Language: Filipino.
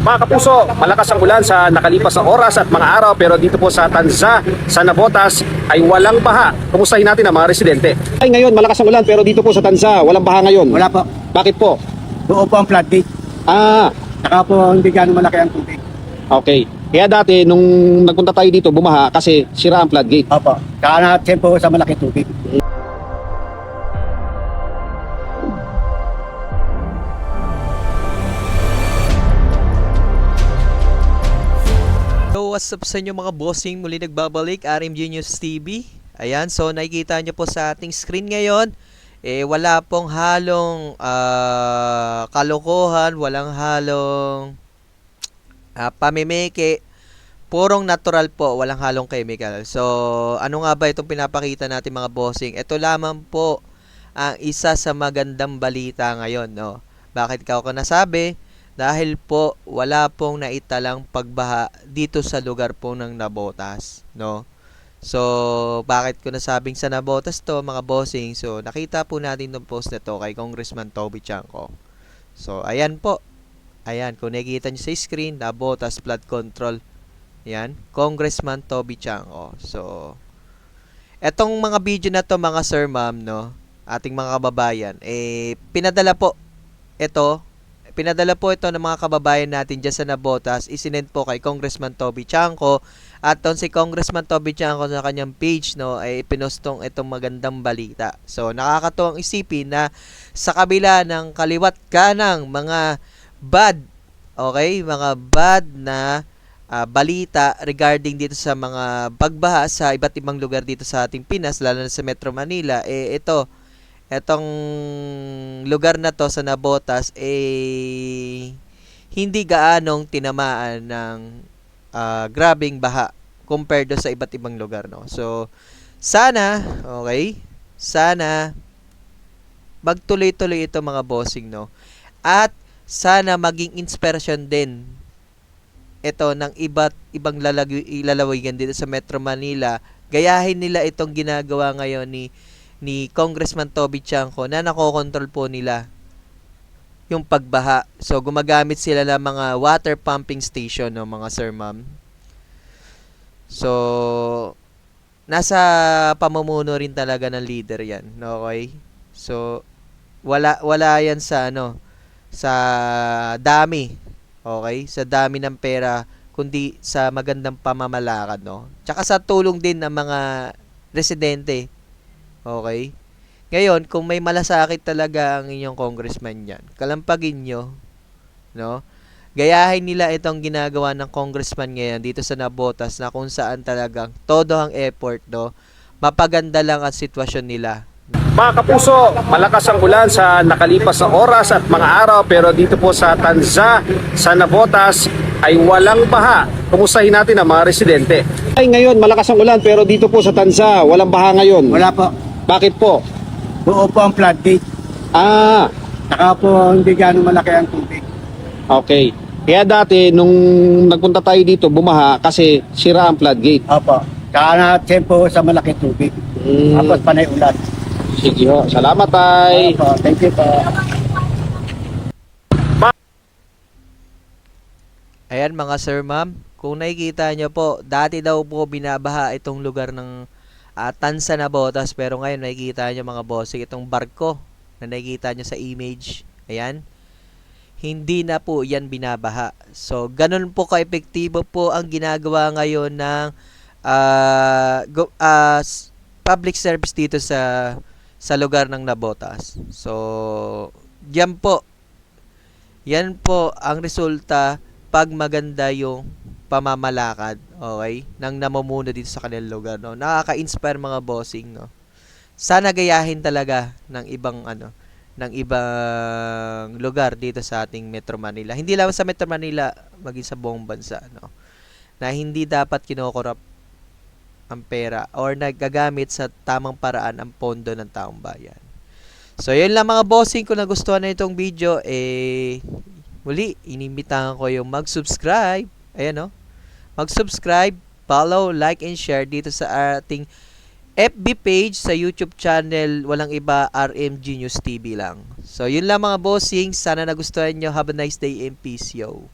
Mga kapuso, malakas ang ulan sa nakalipas na oras at mga araw pero dito po sa Tanza, sa Navotas ay walang baha. Kumustahin natin ang mga residente. Ay ngayon malakas ang ulan pero dito po sa Tanza walang baha ngayon. Wala po. Bakit po? Buo po ang floodgate. Ah, Saka po hindi gano'ng malaki ang tubig. okay. Kaya dati nung nagpunta tayo dito bumaha kasi sira ang floodgate. Opo. Saka na po sa malaki tubig. So what's up sa inyo mga bossing, muli nagbabalik RMG News TV. Ayan, so nakikita nyo po sa ating screen ngayon, wala pong halong kalokohan, walang halong pamimeke, purong natural po, walang halong chemical. So ano nga ba itong pinapakita natin mga bossing? Ito lamang po ang isa sa magandang balita ngayon, no? Bakit ka ako nasabi? Dahil po wala pong naitalang pagbaha dito sa lugar po ng Navotas, no? So, bakit ko nasabing sa Navotas to mga bossing? So, nakita po natin yung post na to kay Congressman Toby Chanco. So, ayan po. Ayan, kung nakikita nyo sa screen, Navotas flood control. Ayan, Congressman Toby Chanco. So, etong mga video na to mga sir ma'am, no? Ating mga kababayan, pinadala po ng mga kababayan natin dyan sa Navotas, isinend po kay Congressman Toby Chanco, at si Congressman Toby Chanco sa kanyang page, no, ay pinostong itong magandang balita. So nakakatuwang isipin na sa kabila ng kaliwat kanang mga bad, okay, mga bad na balita regarding dito sa mga pagbaha sa iba't ibang lugar dito sa ating Pinas, lalo na sa Metro Manila, etong lugar na to sa Navotas hindi gaanong tinamaan ng grabing baha compared do sa iba't ibang lugar, no. So sana magtuloy-tuloy ito mga bossing, no. At sana maging inspirasyon din ito ng iba't ibang lalawigan dito sa Metro Manila. Gayahin nila itong ginagawa ngayon ni Congressman Toby Chanco na nakokontrol po nila yung pagbaha. So, gumagamit sila ng mga water pumping station, no, mga sir ma'am. So, nasa pamumuno rin talaga ng leader yan. Okay? So, wala yan sa sa dami. Okay? Sa dami ng pera, kundi sa magandang pamamalakad, no? Tsaka sa tulong din ng mga residente. Okay? Ngayon, kung may malasakit talaga ang inyong congressman yan, kalampagin nyo, no? Gayahin nila itong ginagawa ng congressman ngayon dito sa Navotas, na kung saan talagang todo ang effort, no? Mapaganda lang ang sitwasyon nila. Mga kapuso, malakas ang ulan sa nakalipas na oras at mga araw pero dito po sa Tanza, sa Navotas ay walang baha. Kumustahin natin ang mga residente. Ay ngayon malakas ang ulan pero dito po sa Tanza walang baha ngayon. Wala po. Bakit po? Buo po ang floodgate. Ah, Saka po hindi gano'ng malaki ang tubig. okay. Kaya dati nung nagpunta tayo dito bumaha kasi sira ang floodgate. Opo. Saka na po sa malaki tubig. Tapos panay ulan. Sige ho, salamat tay. Opo. Thank you po. Ayan mga sir ma'am, kung nakikita nyo po, dati daw po binabaha itong lugar ng Tanza Navotas, pero ngayon nakikita nyo mga bossing, itong barko na nakikita nyo sa image, ayan, hindi na po yan binabaha. So ganun po ka-epektibo po ang ginagawa ngayon ng public service dito sa lugar ng Navotas. So yan po ang resulta pag maganda yung pamamalakad, okay, ng namumuno dito sa kanilang lugar, no. Nakaka-inspire mga bossing, no. Sana gayahin talaga ng ibang lugar dito sa ating Metro Manila. Hindi lang sa Metro Manila, maging sa buong bansa, no. Na hindi dapat kinokorrupt ang pera or nagagamit sa tamang paraan ang pondo ng taong bayan. So, yun lang mga bossing. Kung nagustuhan na itong video, muli, inimbitahan ko yung mag-subscribe. Ayan, no? Mag-subscribe, follow, like, and share dito sa ating FB page, sa YouTube channel, walang iba, RMG News TV lang. So, yun lang mga bossing. Sana nagustuhan nyo. Have a nice day and peace, yo.